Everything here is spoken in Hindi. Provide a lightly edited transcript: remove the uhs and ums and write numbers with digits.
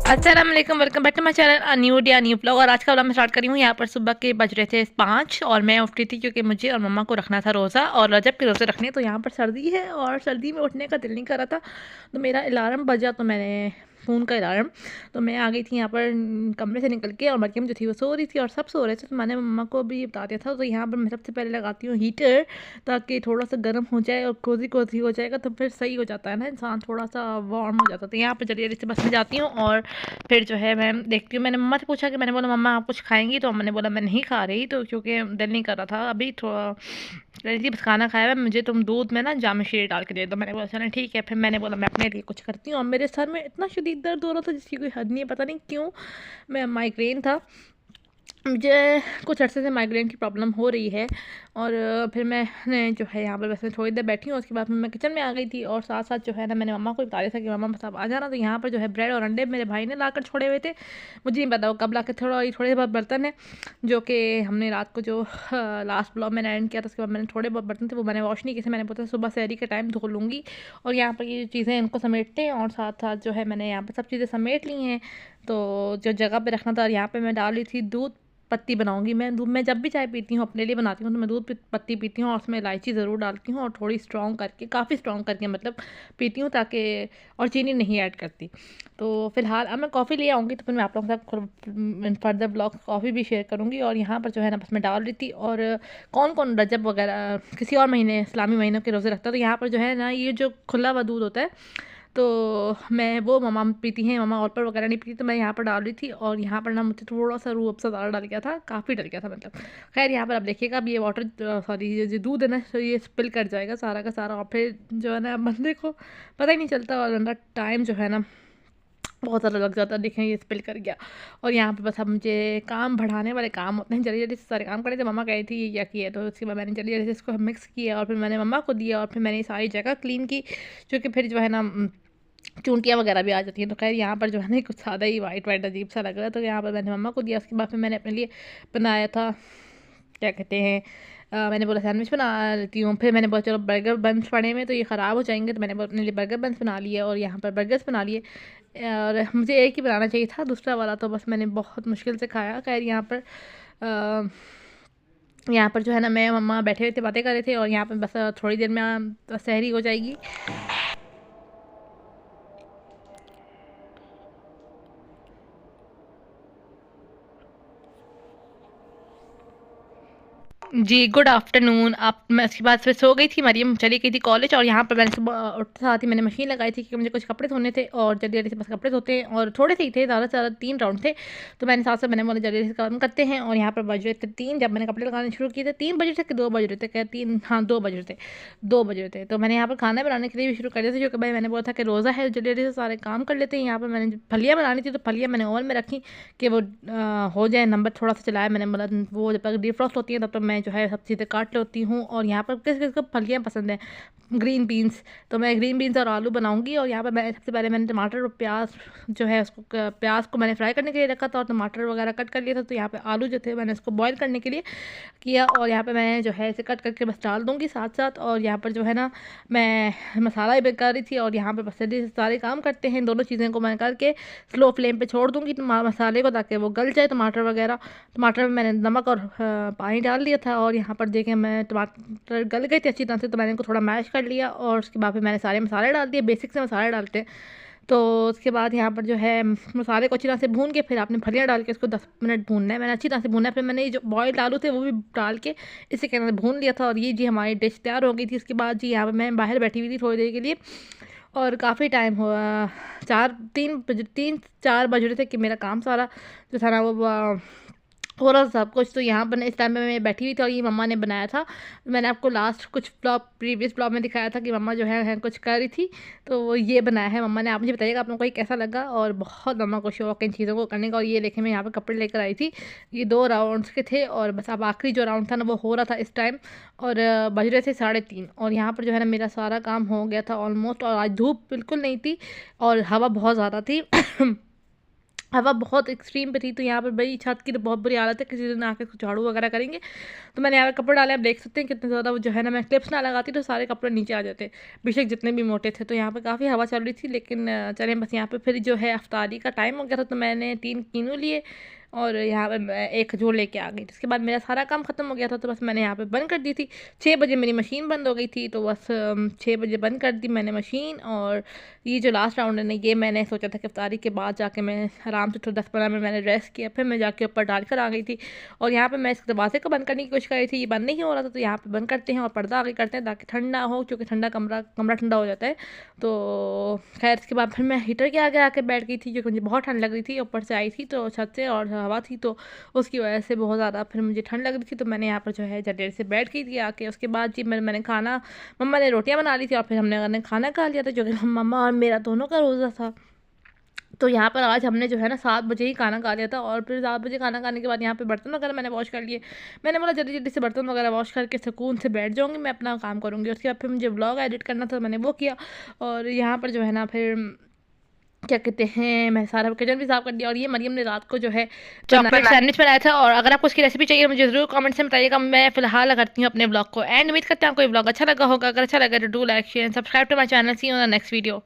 अस्सलाम वालेकुम, welcome back to my channel new day new blog. और आज का ब्लॉग मैं स्टार्ट करी हूँ। यहाँ पर सुबह के बज रहे थे 5 और मैं उठी थी क्योंकि मुझे और मम्मा को रखना था रोज़ा और रजब के रोज़े रखने। तो यहाँ पर सर्दी है और सर्दी में उठने का दिल नहीं कर रहा था, तो मेरा अलार्म बजा, तो मैंने फ़ोन का अलार्म, तो मैं आ गई थी यहाँ पर कमरे से निकल के। और मरियम जो थी वो सो रही थी और सब सो रहे थे, तो मैंने मम्मा को भी बता दिया था। तो यहाँ पर मैं सबसे पहले लगाती हूँ हीटर, ताकि थोड़ा सा गर्म हो जाए और कोज़ी कोज़ी हो जाएगा, तो फिर सही हो जाता है ना, इंसान थोड़ा सा वार्म हो जाता है। तो यहाँ पर जल्दी जल्दी से बस में जाती हूँ और फिर जो है मैं देखती हूँ। मैंने मम्मा से पूछा कि मैंने बोला मम्मा आप कुछ खाएंगी, तो मम्मा ने बोला मैं नहीं खा रही, तो क्योंकि दिल नहीं कर रहा था अभी, थोड़ा कह रही थी बस खाना खाया है, मुझे तुम दूध में ना जाम शीर डाल के दे दो। मैंने बोला चलो ठीक है। फिर मैंने बोला मैं अपने लिए कुछ करती हूँ। और मेरे सर में इतना शदीद दर्द हो रहा था जिसकी कोई हद नहीं है, पता नहीं क्यों। मैं माइग्रेन था मुझे, कुछ अर्से से माइग्रेन की प्रॉब्लम हो रही है। और फिर मैंने जो है यहाँ पर वैसे थोड़ी देर बैठी हूँ, उसके बाद मैं किचन में आ गई थी। और साथ साथ जो है ना मैंने मम्मा को बता दिया था कि मम्मा बस आप आ जाना। तो यहाँ पर जो है ब्रेड और अंडे मेरे भाई ने लाकर छोड़े हुए थे, मुझे नहीं पता वो कब ला के, थोड़े बहुत बर्तन है जो कि हमने रात को जो लास्ट ब्लॉग मैंने एंड किया था, उसके बाद मैंने थोड़े बहुत बर्तन थे वो मैंने वॉश नहीं किए थे। मैंने बोला सुबह सहरी के टाइम धो लूँगी। और यहाँ पर ये चीज़ें इनको समेटते हैं और साथ साथ जो है मैंने यहाँ पर सब चीज़ें समेट ली हैं। तो जो जगह पे रखना था, और यहाँ पे मैं डाल रही थी दूध पत्ती बनाऊंगी। मैं दूध, मैं जब भी चाय पीती हूँ अपने लिए बनाती हूँ, तो मैं दूध पत्ती पीती हूँ और उसमें इलायची ज़रूर डालती हूँ और थोड़ी स्ट्रॉन्ग करके, काफ़ी स्ट्रॉन्ग करके मतलब पीती हूँ, ताकि और चीनी नहीं ऐड करती। तो फिलहाल अब मैं कॉफ़ी ले आऊँगी, तो फिर मैं आप लोगों के साथ फर्दर ब्लॉग कॉफ़ी भी शेयर करूँगी। और यहाँ पर जो है ना बस मैं डाल रही थी। और कौन कौन रजब वगैरह किसी और महीने इस्लामी महीनों के रोज़े रखता है, तो यहाँ पर जो है ना ये जो खुला हुआ दूध होता है, तो मैं वो मम्मा पीती हैं, मम्मा और पर वगैरह नहीं पीती, तो मैं यहाँ पर डाल रही थी। और यहाँ पर ना मुझे थोड़ा सा रूह अफ़ज़ा ज़्यादा डल गया था, काफ़ी डल गया था मतलब। खैर यहाँ पर अब देखिएगा, अब ये वाटर सॉरी ये जो दूध है ना, तो ये स्पिल कर जाएगा सारा का सारा, और फिर जो है ना बंदे को पता ही नहीं चलता, और बंदा टाइम जो है ना बहुत ज़्यादा लग जाता है। देखें ये स्पिल कर गया। और यहाँ पे बस अब मुझे काम बढ़ाने वाले काम होते हैं, जल्दी जल्दी से सारे काम करे थे। मम्मा कही थी ये क्या किया, तो उसके बाद मैंने जल्दी जल्दी से इसको मिक्स किया और फिर मैंने मम्मा को दिया। और फिर मैंने ये सारी जगह क्लीन की, क्योंकि फिर जो है ना चूंटियाँ वगैरह भी आ जाती हैं। तो खैर यहाँ पर जो है ना कुछ ज़्यादा ही वाइट वाइट अजीब सा लग रहा है, तो यहाँ पर मैंने मम्मा को दिया। उसके बाद फिर मैंने अपने लिए बनाया था, क्या कहते हैं, मैंने बोला सैंडविच बना लेती हूँ। फिर मैंने बोला चलो बर्गर बन्स पड़े हुए तो ये ख़राब हो जाएंगे, तो मैंने अपने लिए बर्गर बन्स बना लिए और यहाँ पर बर्गर्स बना लिए। और मुझे एक ही बनाना चाहिए था, दूसरा वाला तो बस मैंने बहुत मुश्किल से खाया। खैर यहाँ पर जो है ना मैं मम्मा बैठे हुए थे, बातें कर रहे थे। और यहाँ पर बस थोड़ी देर में सहरी हो जाएगी। जी, गुड आफ्टरनून। आप, मैं उसके बाद फिर सो गई थी, मरियम चली गई थी कॉलेज। और यहाँ पर मैंने सुबह उठते साथ ही मैंने मशीन लगाई थी, क्योंकि मुझे कुछ कपड़े धोने थे और जल्दी जल्दी से बस कपड़े धोते हैं। और थोड़े से ही थे, ज़्यादा से ज़्यादा 3 राउंड थे, तो मैंने साथ साथ मैंने बोला जल्दी से काम करते हैं। और यहाँ पर बज रहे थे 3 जब मैंने कपड़े लगाने शुरू किए थे। 3 बज रहे थे कि 2 बज रहे थे, क्या 3, हाँ 2 बज रहे थे, 2 बज रहे थे। तो मैंने यहाँ पर खाना बनाने के लिए भी शुरू कर दिया था, क्योंकि भाई मैंने बोला था कि रोज़ा है, जल्दी जल्दी से सारे काम कर लेते हैं। यहाँ पर मैंने फलियाँ बनानी थी, तो फलियाँ मैंने ओवन में रखी कि वो हो जाए, नंबर थोड़ा सा चलाया मैंने, मतलब वो जब तक डिफ्रॉस्ट होती है तब तक मैं जो है सब चीज़ें काट लेती हूँ। और यहाँ पर किस किस को फलियाँ पसंद है, ग्रीन बीन्स, तो मैं ग्रीन बीन्स और आलू बनाऊँगी। और यहाँ पर मैं सबसे पहले मैंने टमाटर और प्याज जो है उसको, प्याज को मैंने फ्राई करने के लिए रखा था और टमाटर वगैरह कट कर लिया था। तो यहाँ पे आलू जो थे मैंने उसको बॉईल करने के लिए किया। और यहाँ पे मैं जो है इसे कट करके बस डाल दूँगी साथ साथ। और यहाँ पर जो है ना मैं मसाला भी कर रही थी, और यहाँ पर बस जल्दी से सारे काम करते हैं। दोनों चीज़ें को मैं करके स्लो फ्लेम पे छोड़ दूँगी मसाले को, ताकि वो गल जाए टमाटर वगैरह। टमाटर में मैंने नमक और पानी डाल दिया था। और यहाँ पर देखें मैं टमाटर गल गए थे अच्छी तरह से, तो मैंने इनको थोड़ा मैश कर लिया। और उसके बाद फिर मैंने सारे मसाले डाल दिए, बेसिक से मसाले डालते हैं। तो उसके बाद यहाँ पर जो है मसाले को अच्छी तरह से भून के फिर आपने फलियाँ डाल के इसको 10 मिनट भूनना है। मैंने अच्छी तरह से भूना है। फिर मैंने ये जो बॉयल्ड आलू थे वो भी डाल के इसे के अंदर भून लिया था। और ये जी हमारी डिश तैयार हो गई थी। उसके बाद जी यहाँ पर मैं बाहर बैठी हुई थी थोड़ी देर के लिए, और काफ़ी टाइम हुआ, 3-4 बज रहे थे कि मेरा काम सारा जो था ना वो हो रहा था सब कुछ। तो यहाँ पर इस टाइम पे मैं बैठी हुई थी और ये मम्मा ने बनाया था। मैंने आपको लास्ट कुछ ब्लॉग, प्रीवियस ब्लॉग में दिखाया था कि मम्मा जो है कुछ कर रही थी, तो वो ये बनाया है मम्मा ने। आप मुझे बताइएगा आप लोगों को ये कैसा लगा। और बहुत मम्मा को शौक है इन चीज़ों को करने का। और ये देखें मैं यहाँ पर कपड़े लेकर आई थी, ये 2 राउंड्स के थे, और बस अब आखिरी जो राउंड था ना वो हो रहा था इस टाइम। और बज रहे थे 3:30। और यहाँ पर जो है ना मेरा सारा काम हो गया था ऑलमोस्ट। और आज धूप बिल्कुल नहीं थी और हवा बहुत ज़्यादा थी हवा बहुत एक्सट्रीम पे थी, तो यहाँ पर भाई छत की तो बहुत बुरी हालत है, किसी दिन आके इसको झाड़ू वगैरह करेंगे। तो मैंने यहाँ पे कपड़े डाले, आप देख सकते हैं कितने ज़्यादा वो जो है ना, मैं क्लिप्स ना लगाती तो सारे कपड़े नीचे आ जाते, बेशक जितने भी मोटे थे। तो यहाँ पे काफ़ी हवा चल रही थी, लेकिन चलें बस यहाँ पे फिर जो है अफ्तारी का टाइम हो गया था, तो मैंने 3 कीनू लिए और यहाँ पे मैं एक खजूर लेके आ गई। उसके बाद मेरा सारा काम ख़त्म हो गया था, तो बस मैंने यहाँ पे बंद कर दी थी। 6 बजे मेरी मशीन बंद हो गई थी, तो बस 6 बजे बंद कर दी मैंने मशीन। और ये जो लास्ट राउंड है ना, ये मैंने सोचा था कि इफ्तारी के बाद जाके मैं आराम से 10-15 मिनट मैंने रेस्ट किया, फिर मैं जाके ऊपर डाल कर आ गई थी। और यहाँ पे मैं इस दरवाजे को बंद करने की कोशिश कर रही थी, ये बंद नहीं हो रहा था, तो यहाँ पे बंद करते हैं और पर्दा आगे करते हैं ताकि ठंडा हो, क्योंकि ठंडा कमरा कमरा ठंडा हो जाता है। तो खैर इसके बाद फिर मैं हीटर के आगे आके बैठ गई थी, क्योंकि मुझे बहुत ठंड लग रही थी, ऊपर से आई थी तो छत से और हवा थी, तो उसकी वजह से बहुत ज़्यादा फिर मुझे ठंड लग रही थी। तो मैंने यहाँ पर जो है जल्दी से बैठ गई थी आके। उसके बाद जी मैंने खाना, मम्मा ने रोटियां बना ली थी और फिर हमने खाना खा लिया था, जो कि मम्मा और मेरा दोनों का रोज़ा था। तो यहाँ पर आज हमने जो है ना 7 बजे ही खाना खा लिया था, और फिर 7 बजे खाना खाने के बाद यहाँ पे बर्तन वगैरह मैंने वॉश कर लिए। मैंने बोला जल्दी जल्दी से बर्तन वगैरह वॉश करके सुकून से बैठ जाऊँगी, मैं अपना काम करूँगी। उसके बाद फिर मुझे व्लॉग एडिट करना था, मैंने वो किया। और यहाँ पर जो है ना फिर क्या कहते हैं, मैं सारा किचन भी साफ कर दिया। और ये मरियम ने रात को जो है चॉकलेट सैंडविच बनाया था, और अगर आपको उसकी रेसिपी चाहिए मुझे ज़रूर कमेंट्स में बताइएगा। मैं फिलहाल करती हूँ अपने ब्लॉग को एंड। उम्मीद करते हैं आपको ये ब्लॉग अच्छा लगा होगा। अगर अच्छा लगा तो do like share subscribe to my channel. See you on the next video.